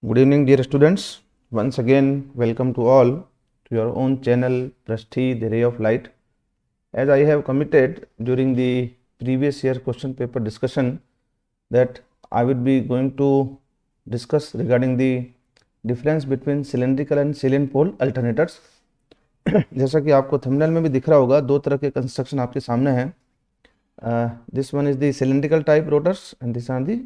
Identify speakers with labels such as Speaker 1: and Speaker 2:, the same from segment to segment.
Speaker 1: Good evening, dear students. Once again, welcome to all to your own channel, Prasthi, the Ray of Light. As I have committed during the previous year question paper discussion that I will be going to discuss regarding the difference between cylindrical and salient pole alternators. जैसा कि आपको thumbnail में भी दिख रहा होगा, दो तरह के कंस्ट्रक्शन आपके सामने हैं. This one is the cylindrical type rotors and this are the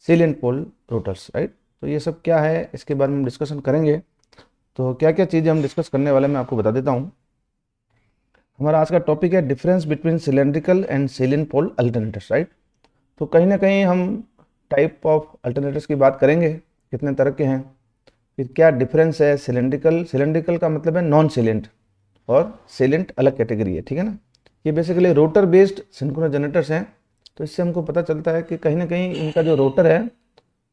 Speaker 1: salient pole rotors, right. तो ये सब क्या है, इसके बारे में हम डिस्कशन करेंगे. तो क्या क्या चीज़ें हम डिस्कस करने वाले मैं आपको बता देता हूँ. हमारा आज का टॉपिक है difference between cylindrical and salient pole alternators, right. तो कहीं ना कहीं हम टाइप ऑफ अल्टरनेटर्स की बात करेंगे, कितने तरह के हैं, फिर क्या डिफरेंस है. सिलेंड्रिकल का मतलब है नॉन सेलिएंट और सेलिएंट अलग कैटेगरी है, ठीक है ना. ये basically rotor based synchronous generators हैं. तो इससे हमको पता चलता है कि कहीं ना कहीं इनका जो रोटर है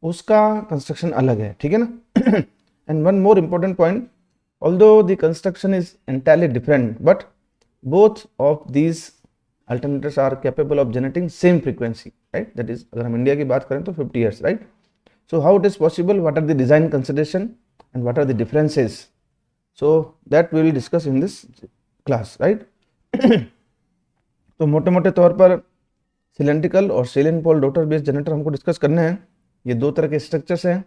Speaker 1: उसका कंस्ट्रक्शन अलग है, ठीक है ना. And one more important point, although the construction is entirely different but both of these alternators are capable of generating same frequency, right. That is, अगर हम इंडिया की बात करें तो 50 years, right. So how it is possible, what are the design consideration and what are the differences, so that we will discuss in this class, right. तो मोटे मोटे तौर पर सिलेंड्रिकल और salient pole rotor based generator हमको discuss करने हैं. ये दो तरह के स्ट्रक्चर्स हैं.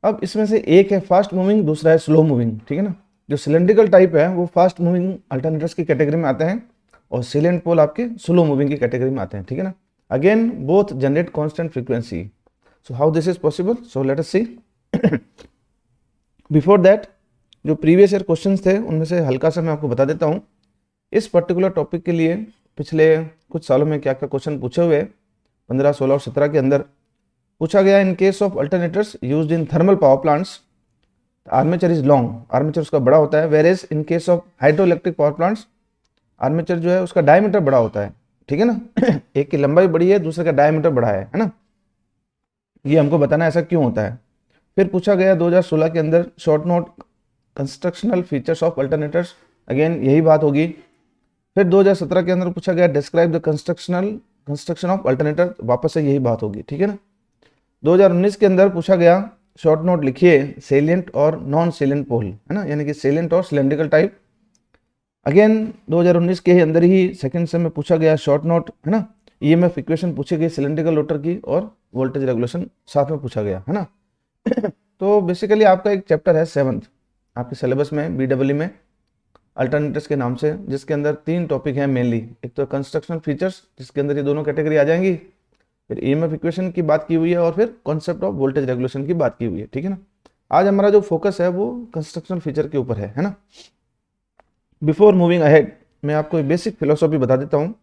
Speaker 1: अब इसमें से एक है फास्ट मूविंग, दूसरा है स्लो मूविंग, ठीक है ना. जो सिलेंड्रिकल टाइप है वो फास्ट मूविंग अल्टरनेटर्स की कैटेगरी में आते हैं और सेलिएंट पोल आपके स्लो मूविंग की कैटेगरी में आते हैं, ठीक है ना. Again both generate constant frequency. So how this is possible, so let us see. Before that, जो प्रीवियस ईयर क्वेश्चंस थे उनमें से हल्का सा मैं आपको बता देता हूँ. इस पर्टिकुलर टॉपिक के लिए पिछले कुछ सालों में क्या क्या क्वेश्चन पूछे हुए, 15, 16 और 17 के अंदर पूछा गया. In case of alternators used in thermal power plants, armature is long, armature उसका बड़ा होता है. Whereas in case of hydro electric power plants, armature जो है उसका डायमीटर बड़ा होता है, ठीक है ना. एक की लंबाई बड़ी है, दूसरे का डायमीटर बड़ा है ना. ये हमको बताना ऐसा क्यों होता है. फिर पूछा गया 2016 के अंदर short note constructional features of alternators, again यही बात होगी. फिर 2017 के अंदर पूछा गया describe the construction of alternator, वापस से यही बात होगी, ठीक है ना. 2019 के अंदर पूछा गया शॉर्ट नोट लिखिए सेलिएंट और नॉन सेलिएंट पोल, है ना, यानी कि सेलिएंट और सिलेंड्रिकल टाइप. अगेन 2019 के अंदर ही सेकंड सेम में पूछा गया शॉर्ट नोट, है ना, ईएमएफ इक्वेशन पूछी गई सिलेंड्रिकल रोटर की और वोल्टेज रेगुलेशन साथ में पूछा गया, है ना. तो बेसिकली आपका एक चैप्टर है 7th आपके सिलेबस में बीडब्ल्यू में अल्टरनेटर्स के नाम से, जिसके अंदर 3 टॉपिक हैं मेनली. एक तो कंस्ट्रक्शनल फीचर्स, जिसके अंदर ये दोनों कैटेगरी आ जाएंगी, फिर ईएमएफ इक्वेशन की बात की हुई है और फिर कॉन्सेप्ट ऑफ वोल्टेज रेगुलेशन की बात की हुई है, ठीक है ना. आज हमारा जो फोकस है वो कंस्ट्रक्शनल फीचर के ऊपर है ना. बिफोर मूविंग अहेड, मैं आपको एक बेसिक फिलोसॉफी बता देता हूँ.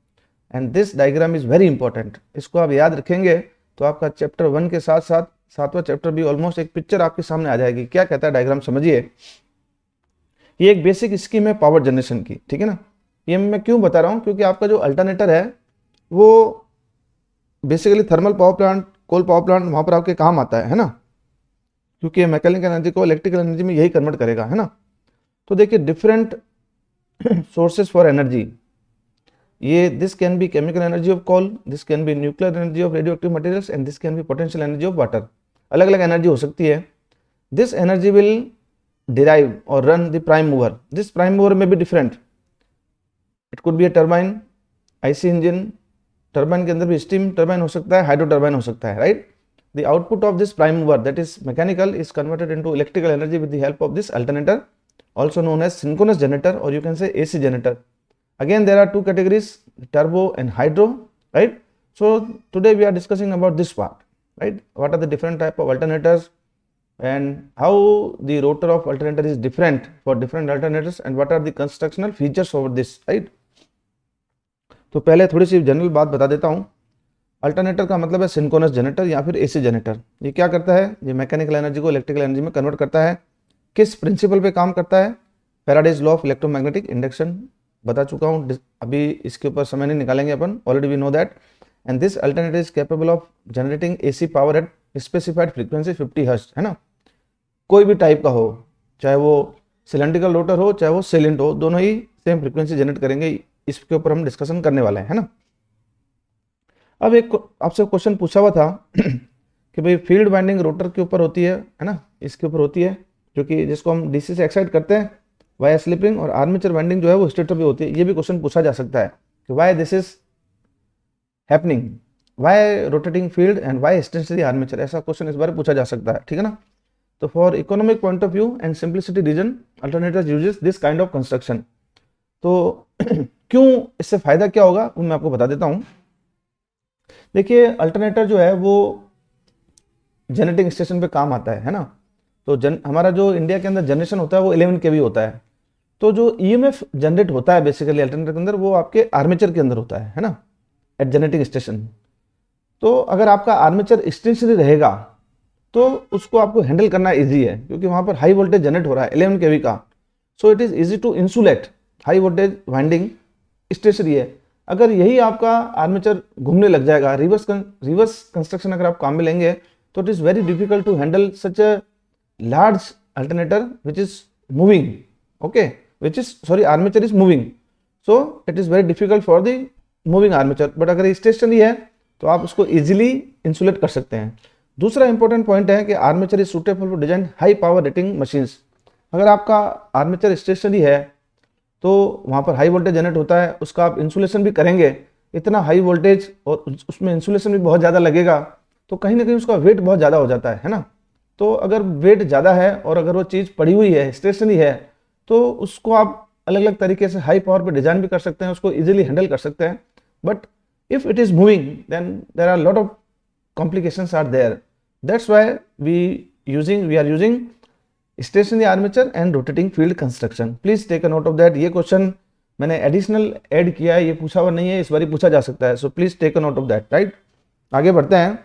Speaker 1: And this diagram is very important. इसको आप याद रखेंगे तो आपका चैप्टर 1 के साथ साथ 7वां चैप्टर भी ऑलमोस्ट एक पिक्चर आपके सामने आ जाएगी. क्या कहता है डायग्राम, समझिए. ये एक बेसिक स्कीम है पावर जनरेशन की, ठीक है ना. ये मैं क्यों बता रहा हूँ, क्योंकि आपका जो अल्टरनेटर है वो basically thermal power plant, coal power plant, वहां पर आपके काम आता है ना, क्योंकि मैकेनिकल एनर्जी को इलेक्ट्रिकल एनर्जी में यही कन्वर्ट करेगा, है ना. तो देखिए डिफरेंट सोर्सेस फॉर एनर्जी, ये this can be chemical energy of coal, this can be nuclear energy of radioactive materials and this can be potential energy of water. अलग अलग एनर्जी हो सकती है. This energy will derive or run the prime mover. This prime mover may be different. It could be a turbine, IC engine. Turbine के अंदर भी steam turbine हो सकता है, हाइड्रो टर्बाइन हो सकता है, right. The output of this prime mover that is mechanical is converted into electrical energy with the help of this alternator, also known as synchronous generator or you can say AC generator. Again there are 2 categories, turbo and hydro, right. So today we are discussing about this part, right. What are the different type of alternators and how the rotor of alternator is different for different alternators and what are the constructional features over this, right. तो पहले थोड़ी सी general बात बता देता हूँ. Alternator का मतलब है सिंक्रोनस जनरेटर या फिर एसी जनरेटर. ये क्या करता है, ये मैकेनिकल एनर्जी को इलेक्ट्रिकल एनर्जी में कन्वर्ट करता है. किस प्रिंसिपल पे काम करता है, Faraday's law of electromagnetic induction बता चुका हूँ, अभी इसके ऊपर समय नहीं निकालेंगे अपन, already we know that. And this alternator is capable of generating AC power at specified frequency 50 hertz, है ना. कोई भी टाइप का हो, चाहे वो सिलेंड्रिकल रोटर हो चाहे वो सेलिएंट हो, दोनों ही सेम फ्रीक्वेंसी जनरेट करेंगे. इसके ऊपर हम डिस्कशन करने वाले हैं, है ना. अब एक आपसे क्वेश्चन पूछा हुआ था कि भाई फील्ड वाइंडिंग रोटर के ऊपर होती है ना, इसके ऊपर होती है, जो कि जिसको हम डीसी से एक्साइट करते हैं वाया स्लिपिंग, और आर्मेचर वाइंडिंग जो है वो स्टेटर पे होती है। ये भी क्वेश्चन पूछा जा सकता है कि why this is happening, why rotating field and why stationary armature, ऐसा क्वेश्चन इस बार पूछा जा सकता है, ठीक है ना। तो for economic point of view and simplicity reason alternators uses this kind of construction. तो क्यों, इससे फायदा क्या होगा वो मैं आपको बता देता हूं। देखिए अल्टरनेटर जो है वो जनरेटिंग स्टेशन पे काम आता है ना। तो हमारा जो इंडिया के अंदर जनरेशन होता है वो 11 kV होता है। तो जो ईएमएफ जनरेट होता है बेसिकली अल्टरनेटर के अंदर, वो आपके आर्मेचर के अंदर होता है ना, एट जनरेटिंग स्टेशन। तो अगर आपका आर्मेचर स्टेशनरी रहेगा तो उसको आपको हैंडल करना इजी है, क्योंकि वहां पर हाई वोल्टेज जनरेट हो रहा है 11 kV का। So it is easy to insulate high voltage winding stationary है। अगर यही आपका आर्मेचर घूमने लग जाएगा, रिवर्स कंस्ट्रक्शन अगर आप काम में लेंगे, तो it is very difficult to handle such a large alternator which is moving, okay, which is sorry armature is moving, so it is very difficult for the moving armature. But अगर stationary है तो आप उसको easily insulate कर सकते हैं। दूसरा important point है कि armature is suitable for design high power rating machines. अगर आपका आर्मेचर स्टेशनरी है तो वहाँ पर हाई वोल्टेज जनरेट होता है, उसका आप इंसुलेशन भी करेंगे, इतना हाई वोल्टेज और उसमें इंसुलेशन भी बहुत ज़्यादा लगेगा, तो कहीं ना कहीं उसका वेट बहुत ज़्यादा हो जाता है ना। तो अगर वेट ज़्यादा है और अगर वो चीज़ पड़ी हुई है, स्टेशनरी है, तो उसको आप अलग अलग तरीके से हाई पावर पर डिजाइन भी कर सकते हैं, उसको ईजिली हैंडल कर सकते हैं। But if it is moving, then there are a lot of complications are there. That's why we are using stationary armature and rotating field construction. Please take a note of that. ये question मैंने additional add किया है, ये पूछा हुआ नहीं है, इस बार ही पूछा जा सकता है। So please take a note of that, right. आगे बढ़ते हैं,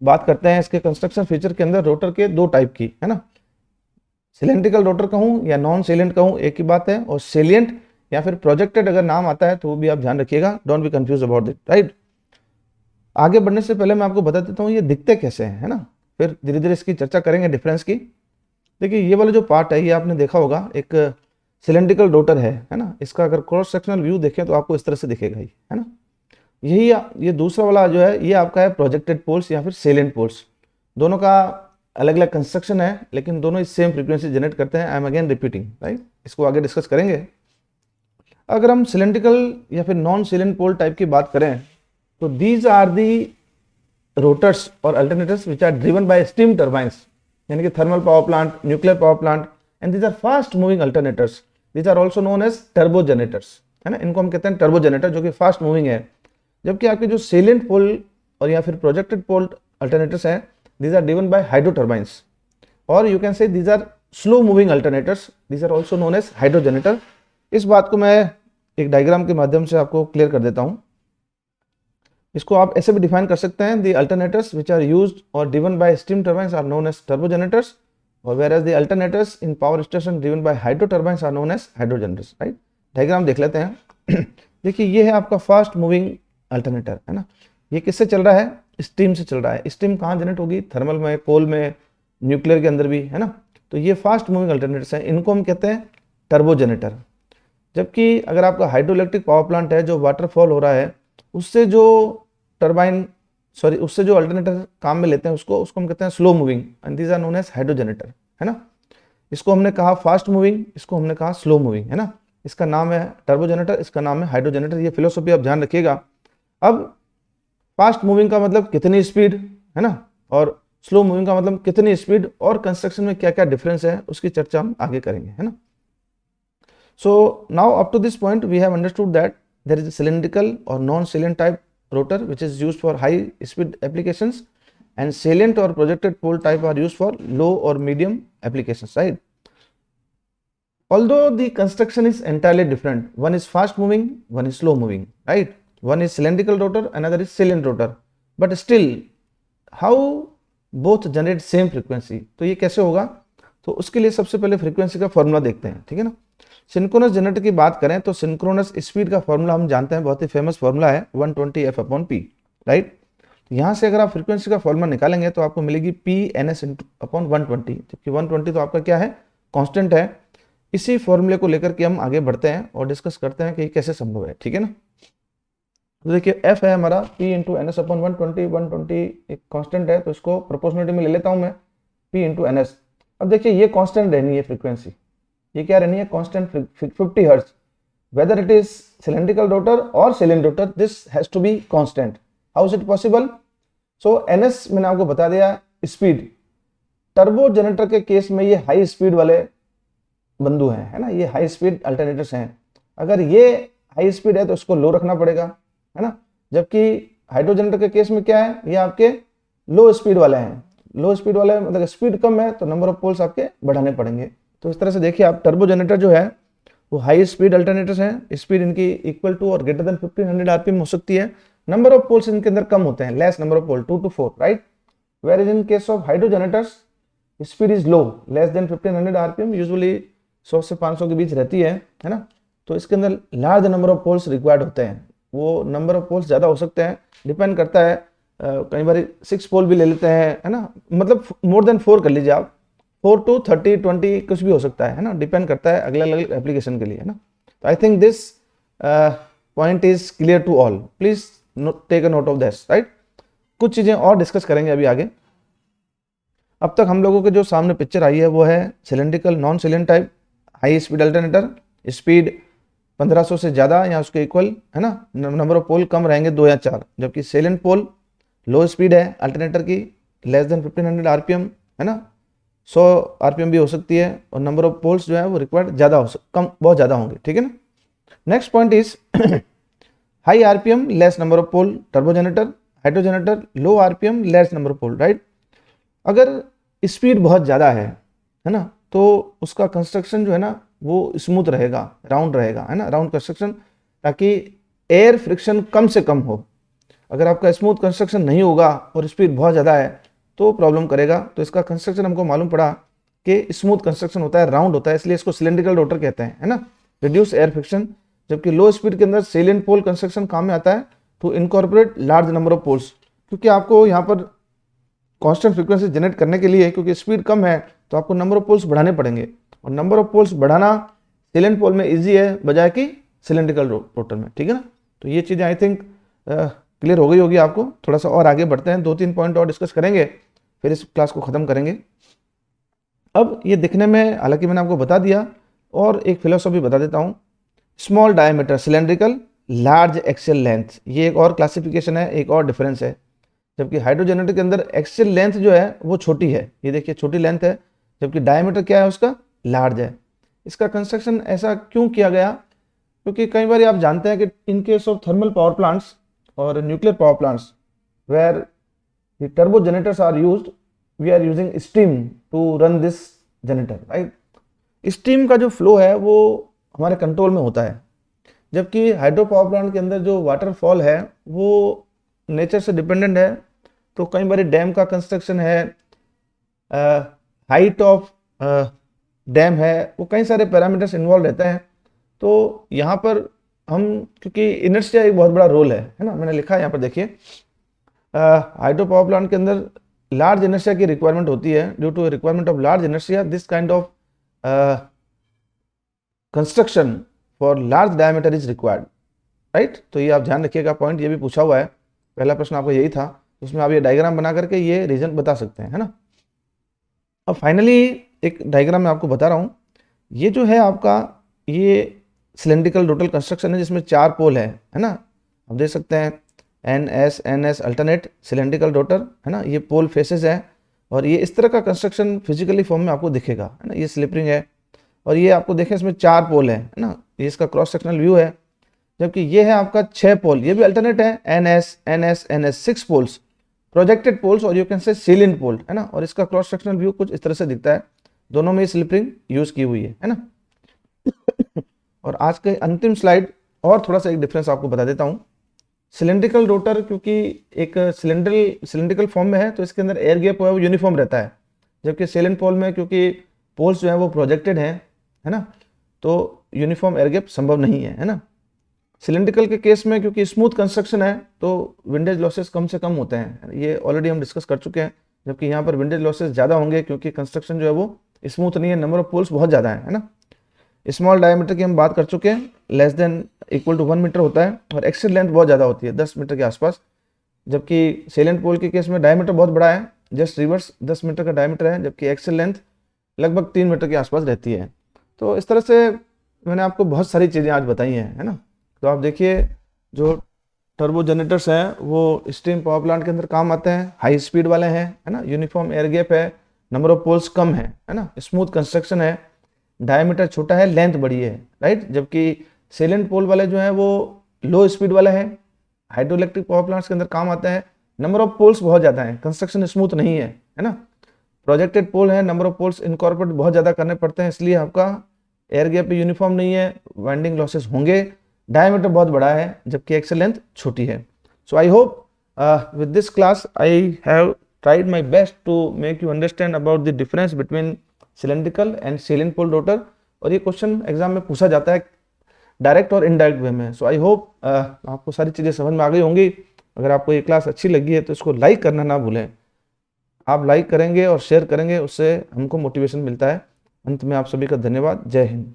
Speaker 1: बात करते हैं इसके कंस्ट्रक्शन फीचर के अंदर रोटर के दो टाइप की, है ना। सिलेंड्रिकल रोटर कहूँ या नॉन सेलेंट कहूँ एक ही बात है, और सेलियंट या फिर प्रोजेक्टेड अगर नाम आता है तो वो भी आप ध्यान रखिएगा, don't be confuse about it, right. आगे बढ़ने से पहले मैं आपको बता देता हूँ ये दिखते कैसे हैं, है ना, फिर धीरे धीरे इसकी चर्चा करेंगे डिफरेंस की। देखिए ये वाला जो पार्ट है ये आपने देखा होगा, एक सिलेंड्रिकल रोटर है ना। इसका अगर क्रॉस सेक्शनल व्यू देखें तो आपको इस तरह से दिखेगा ही, है ना। यही ये दूसरा वाला जो है ये आपका है प्रोजेक्टेड पोल्स या फिर सेलेंट पोल्स। दोनों का अलग अलग कंस्ट्रक्शन है, लेकिन दोनों इस सेम फ्रीक्वेंसी जनरेट करते हैं। I am again repeating, right, इसको आगे डिस्कस करेंगे। अगर हम सिलेंड्रिकल या फिर नॉन सिलेंट पोल टाइप की बात करें तो दीज आर दी रोटर्स और alternators which are driven by steam turbines, यानी कि thermal power plant, nuclear power plant, and these are fast moving alternators. These are also known as turbo generators, है ना। इनको हम कहते हैं टर्बो जनरेटर, जो कि फास्ट मूविंग है। जबकि आपके जो सेलियंट पोल और या फिर प्रोजेक्टेड पोल अल्टरनेटर्स हैं, these are driven by hydro turbines, और you can say these are slow moving alternators, these are also known as hydro generator. इस बात को मैं एक डायग्राम के माध्यम से आपको क्लियर कर देता हूं। इसको आप ऐसे भी डिफाइन कर सकते हैं, the alternators which are used और driven by steam turbines are known as turbo generators, और whereas the alternators in power station driven by hydro turbines are known as hydro generators, right. Diagram देख लेते हैं। देखिए ये है आपका fast moving alternator, है ना। ये किससे चल रहा है, स्टीम से चल रहा है। स्टीम कहाँ जनरेट होगी, थर्मल में, कोल में, न्यूक्लियर के अंदर भी, है ना। तो ये फास्ट मूविंग अल्टरनेटर्स हैं, इनको हम कहते हैं टर्बो जनरेटर। जबकि अगर आपका हाइड्रो इलेक्ट्रिक पावर प्लांट है, जो वाटरफॉल हो रहा है, उससे जो टर्बाइन उससे जो अल्टरनेटर काम में लेते हैं उसको हम कहते हैं slow moving, and these are known as hydro generator, है ना। इसको हमने कहा फास्ट मूविंग, इसको हमने कहा स्लो मूविंग, है ना। इसका नाम है टर्बो जनरेटर, इसका नाम है हाइड्रो जनरेटर। ये फिलोसॉफी आप ध्यान रखिएगा। अब फास्ट मूविंग का मतलब कितनी स्पीड, है ना, और स्लो मूविंग का मतलब कितनी स्पीड, और कंस्ट्रक्शन में क्या क्या डिफरेंस है उसकी चर्चा हम आगे करेंगे, है ना। So now up to this point we have understood that there is a cylindrical or non-salient type rotor which is used for high speed applications, and salient or projected pole type are used for low or medium applications, right. Although the construction is entirely different, one is fast moving, one is slow moving, right. One is cylindrical rotor, another is salient rotor, but still how both generate same frequency. तो ये कैसे होगा, तो उसके लिए सबसे पहले frequency का फॉर्मूला देखते हैं, ठीक है ना। सिंक्रोनस जनरेटर की बात करें तो सिंक्रोनस स्पीड का फॉर्मूला हम जानते हैं, बहुत ही फेमस फॉर्मूला है 120 F/P, राइट। यहाँ से अगर आप फ्रीक्वेंसी का फॉर्मूला निकालेंगे तो आपको मिलेगी P/NS/120, जबकि 120 तो आपका क्या है, कांस्टेंट है। इसी फॉर्मूले को लेकर के हम आगे बढ़ते हैं और डिस्कस करते हैं कि कैसे संभव है, ठीक है ना। तो देखिए एफ है हमारा P into N S upon 120 एक कांस्टेंट है, तो इसको प्रोपोर्शनलिटी में ले लेता हूं मैं, पी इंटू एन एस। अब देखिए ये कांस्टेंट रहनी है फ्रीक्वेंसी, ये क्या रहनी है, constant 50 hertz, whether it is cylindrical rotor or cylinder rotor, this has to be constant. How is it possible? So ns मैंने आपको बता दिया स्पीड, टर्बो जनरेटर के केस में ये हाई स्पीड वाले बंधु हैं, है ना, ये हाई स्पीड अल्टरनेटर्स हैं। अगर ये हाई स्पीड है तो इसको लो रखना पड़ेगा, है ना, जबकि हाइड्रो जनरेटर के केस में क्या है, ये आपके लो स्पीड वाले हैं। लो स्पीड वाले मतलब स्पीड कम है तो नंबर ऑफ पोल्स आपके बढ़ाने पड़ेंगे। तो इस तरह से देखिए आप टर्बो जनरेटर जो है वो हाई स्पीड अल्टरनेटर्स हैं, स्पीड इनकी इक्वल टू और ग्रेटर देन 1500 आरपीएम हो सकती है, नंबर ऑफ पोल्स इनके अंदर कम होते हैं, less number of pole 2 to 4, right. Whereas in case of hydro generators speed is low, less than 1500 RPM, usually 100 से 500 के बीच रहती है ना। तो इसके अंदर large number of poles required होते हैं, वो नंबर ऑफ पोल्स ज़्यादा हो सकते हैं, डिपेंड करता है, कई बार 6 पोल भी ले लेते हैं, है ना, मतलब मोर देन 4 कर लीजिए आप, 4 to 30, 20 कुछ भी हो सकता है ना, डिपेंड करता है अगले अलग एप्लीकेशन के लिए, है ना। तो I think this point is clear to all, please take a note of this, right. कुछ चीज़ें और डिस्कस करेंगे अभी आगे। अब तक हम लोगों के जो सामने पिक्चर आई है वो है cylindrical non salient type high speed alternator, speed 1500 से ज़्यादा या उसके इक्वल, है ना, नंबर ऑफ पोल कम रहेंगे 2 या 4, जबकि सेलेंट पोल लो स्पीड है अल्टरनेटर की, लेस देन 1500 आरपीएम, है ना, 100 आरपीएम भी हो सकती है, और नंबर ऑफ पोल्स जो है वो रिक्वायर्ड ज़्यादा हो कम बहुत ज़्यादा होंगे, ठीक है ना। Next point is high RPM less number of pole turbo generator, hydro generator low RPM less number of pole, right. अगर स्पीड बहुत ज़्यादा है ना, तो उसका कंस्ट्रक्शन जो है ना वो स्मूथ रहेगा, राउंड रहेगा, है ना, राउंड कंस्ट्रक्शन, ताकि एयर फ्रिक्शन कम से कम हो। अगर आपका स्मूथ कंस्ट्रक्शन नहीं होगा और स्पीड बहुत ज़्यादा है तो प्रॉब्लम करेगा। तो इसका कंस्ट्रक्शन हमको मालूम पड़ा कि स्मूथ कंस्ट्रक्शन होता है, राउंड होता है, इसलिए इसको सिलेंड्रिकल रोटर कहते हैं, है ना, रिड्यूस एयर फ्रिक्शन। जबकि लो स्पीड के अंदर सेलिएंट पोल कंस्ट्रक्शन काम में आता है to incorporate large number of poles, क्योंकि आपको यहाँ पर कांस्टेंट फ्रीक्वेंसी जनरेट करने के लिए, क्योंकि स्पीड कम है तो आपको नंबर ऑफ पोल्स बढ़ाने पड़ेंगे, और नंबर ऑफ पोल्स बढ़ाना सेलेंट पोल में ईजी है बजाय कि सिलेंड्रिकल रोटर में, ठीक है ना। तो ये चीज़ें आई थिंक क्लियर हो गई होगी आपको। थोड़ा सा और आगे बढ़ते हैं, 2-3 पॉइंट और डिस्कस करेंगे, फिर इस क्लास को ख़त्म करेंगे। अब ये दिखने में, हालांकि मैंने आपको बता दिया, और एक फिलोसॉफी बता देता हूँ, small diameter cylindrical large axial length, ये एक और क्लासिफिकेशन है, एक और डिफरेंस है। जबकि हाइड्रो जनरेटर के अंदर एक्सियल लेंथ जो है वो छोटी है, ये देखिए छोटी लेंथ है, जबकि डायमीटर क्या है उसका, लार्ज है। इसका कंस्ट्रक्शन ऐसा क्यों किया गया, क्योंकि कई बार आप जानते हैं कि in case of thermal power plants और nuclear power plants where the turbo generators are used, we are using steam to run this generator, right. Steam का जो फ्लो है वो हमारे कंट्रोल में होता है, जबकि हाइड्रो पावर प्लांट के अंदर जो वाटरफॉल है वो नेचर से डिपेंडेंट है। तो कई बार डैम का कंस्ट्रक्शन है, हाइट ऑफ डैम है, वो कई सारे पैरामीटर्स इन्वॉल्व रहते हैं। तो यहाँ पर हम, क्योंकि इनर्शिया एक बहुत बड़ा रोल है ना, मैंने लिखा है यहाँ पर देखिए, हाइड्रो पावर प्लांट के अंदर लार्ज इनर्शिया की रिक्वायरमेंट होती है। Due to requirement of large inertia this kind of construction for large diameter is required, right. तो ये आप ध्यान रखिएगा, पॉइंट ये भी पूछा हुआ है, पहला प्रश्न आपको यही था, उसमें आप ये डायग्राम बना करके ये रीजन बता सकते हैं, है ना। अब फाइनली एक डायग्राम मैं आपको बता रहा हूँ, ये जो है आपका ये सिलेंड्रिकल रोटर कंस्ट्रक्शन है जिसमें 4 पोल है ना, आप देख सकते हैं NS अल्टरनेट सिलेंड्रिकल रोटर, है ना, ये पोल फेसेस है, और ये इस तरह का कंस्ट्रक्शन फिजिकली फॉर्म में आपको दिखेगा, है ना, ये स्लिपरिंग है, और ये आपको देखें इसमें 4 पोल है ना, ये इसका क्रॉस सेक्शनल व्यू है। जबकि ये है आपका 6 पोल, ये भी अल्टरनेट है, NS 6 पोल्स प्रोजेक्टेड पोल्स, और यू कैन से सीलेंट पोल, है ना, और इसका क्रॉस सेक्शनल व्यू कुछ इस तरह से दिखता है, दोनों में स्लिपरिंग यूज की हुई है ना। और आज के अंतिम स्लाइड और थोड़ा सा एक डिफरेंस आपको बता देता हूँ। सिलेंड्रिकल रोटर क्योंकि एक सिलेंड्रिकल फॉर्म में है तो इसके अंदर एयर गैप है वो यूनिफॉर्म रहता है, जबकि सेलेंट पोल में क्योंकि पोल्स जो है वो प्रोजेक्टेड हैं, है ना, तो यूनिफॉर्म एयर गैप संभव नहीं है ना। सिलेंड्रिकल के केस में क्योंकि स्मूथ कंस्ट्रक्शन है तो विंडेज लॉसेस कम से कम होते हैं, ये ऑलरेडी हम डिस्कस कर चुके हैं। जबकि यहाँ पर विंडेज लॉसेस ज़्यादा होंगे क्योंकि कंस्ट्रक्शन जो है वो स्मूथ नहीं है, नंबर ऑफ पोल्स बहुत ज़्यादा है ना। स्मॉल डायमीटर की हम बात कर चुके हैं, less than equal to 1 metre होता है, और एक्सियल लेंथ बहुत ज़्यादा होती है 10 मीटर के आसपास, जबकि सेलेंट पोल के केस में डायमीटर बहुत बड़ा है, जस्ट रिवर्स 10 मीटर का डायमीटर है, जबकि एक्सियल लेंथ लगभग 3 मीटर के आसपास रहती है। तो इस तरह से मैंने आपको बहुत सारी चीज़ें आज बताई हैं, है ना। तो आप देखिए जो टर्बो जनरेटर्स हैं वो स्टीम पावर प्लांट के अंदर काम आते हैं, हाई स्पीड वाले हैं, है ना, यूनिफॉर्म एयर गैप है, नंबर ऑफ पोल्स कम है ना, स्मूथ कंस्ट्रक्शन है, डायमीटर छोटा है, लेंथ बड़ी है, राइट। जबकि सेलेंट पोल वाले जो हैं वो लो स्पीड वाले हैं, हाइड्रो इलेक्ट्रिक पावर प्लांट्स के अंदर काम आते हैं, नंबर ऑफ पोल्स बहुत ज़्यादा है, कंस्ट्रक्शन स्मूथ नहीं है ना, प्रोजेक्टेड पोल है, नंबर ऑफ पोल्स इनकॉर्पोरेट बहुत ज़्यादा करने पड़ते हैं, इसलिए आपका एयर गैप भी यूनिफॉर्म नहीं है, वाइंडिंग लॉसेस होंगे, डायमीटर बहुत बड़ा है, जबकि एक्सल लेंथ छोटी है। So I hope with this class I have tried my best to make you understand about the difference between cylindrical and salient pole rotor, और ये क्वेश्चन एग्जाम में पूछा जाता है डायरेक्ट और इनडायरेक्ट वे में। सो आई होप आपको सारी चीज़ें समझ में आ गई होंगी। अगर आपको ये क्लास अच्छी लगी है तो इसको लाइक करना ना भूलें, आप लाइक करेंगे और शेयर करेंगे, उससे हमको मोटिवेशन मिलता है। अंत में आप सभी का धन्यवाद। जय हिंद।